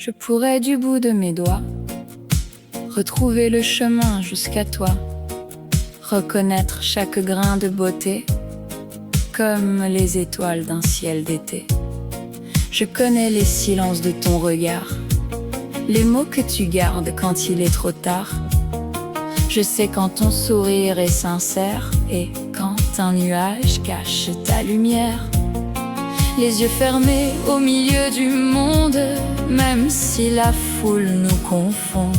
Je pourrais du bout de mes doigts retrouver le chemin jusqu'à toi, reconnaître chaque grain de beauté comme les étoiles d'un ciel d'été. Je connais les silences de ton regard, les mots que tu gardes quand il est trop tard. Je sais quand ton sourire est sincère et quand un nuage cache ta lumière. Les yeux fermés au milieu du monde, même si la foule nous confond.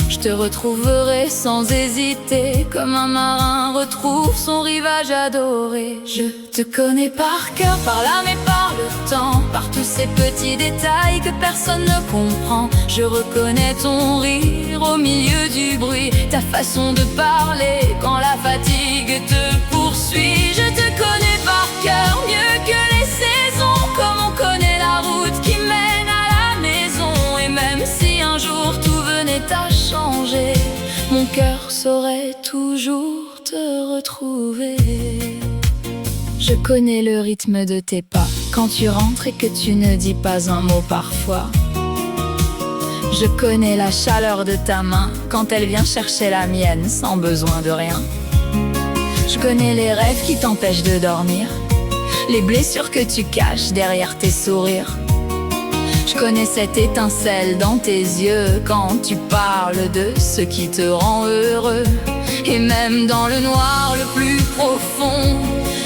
Je te retrouverai sans hésiter, comme un marin retrouve son rivage adoré. Je te connais par cœur, par l'âme et par le temps, par tous ces petits détails que personne ne comprend. Je reconnais ton rire au milieu du bruit, ta façon de parler quand la fatigue te poursuit. Je te connais par cœur, mieux que les saisons, comme on connaît la route qui mène à la maison. Et même si un jour tout venait à changer, mon cœur saurait toujours te retrouver. Je connais le rythme de tes pas quand tu rentres et que tu ne dis pas un mot parfois. Je connais la chaleur de ta main quand elle vient chercher la mienne sans besoin de rien. Je connais les rêves qui t'empêchent de dormir, les blessures que tu caches derrière tes sourires. Je connais cette étincelle dans tes yeux quand tu parles de ce qui te rend heureux. Et même dans le noir le plus profond,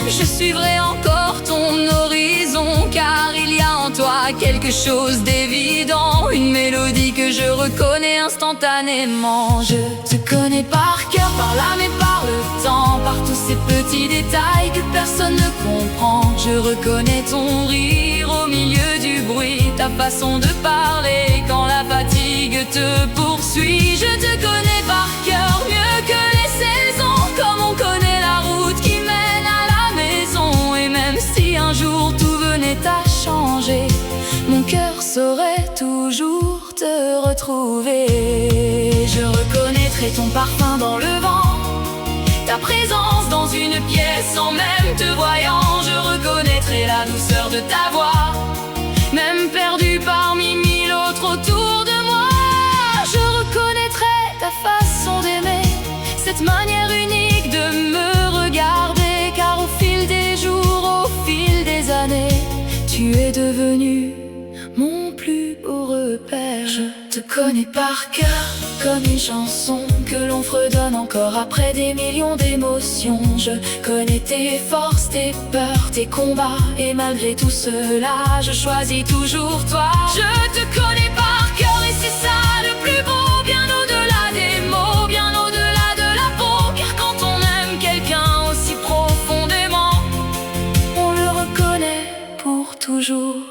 je suivrai encore ton horizon, car il y a en toi quelque chose d'évident, une mélodie que je reconnais instantanément. Je te connais par cœur, par l'âme et par le temps, par tous ces petits détails que personne ne comprend. Je reconnais ton rire au milieu du bruit, ta façon de parler quand la fatigue te poursuit. Je te connais par cœur, mieux que les saisons, comme on connaît la route qui mène à la maison. Et même si un jour tout venait à changer, mon cœur saurait toujours te retrouver. Je reconnaîtrai ton parfum dans le vent, ta présence dans une pièce sans même te voyant. Je reconnaîtrai la douceur de ta voix, même perdu parmi mille autres autour de moi. Je reconnaîtrai ta façon d'aimer, cette manière unique de me regarder, car au fil des jours, au fil des années, tu es devenu mon plus beau repère. Je te connais par cœur, comme une chanson que l'on fredonne encore après des millions d'émotions. Je connais tes forces, tes peurs, tes combats, et malgré tout cela, je choisis toujours toi. Je te connais par cœur et c'est ça le plus beau, bien au-delà des mots, bien au-delà de la peau. Car quand on aime quelqu'un aussi profondément, on le reconnaît pour toujours.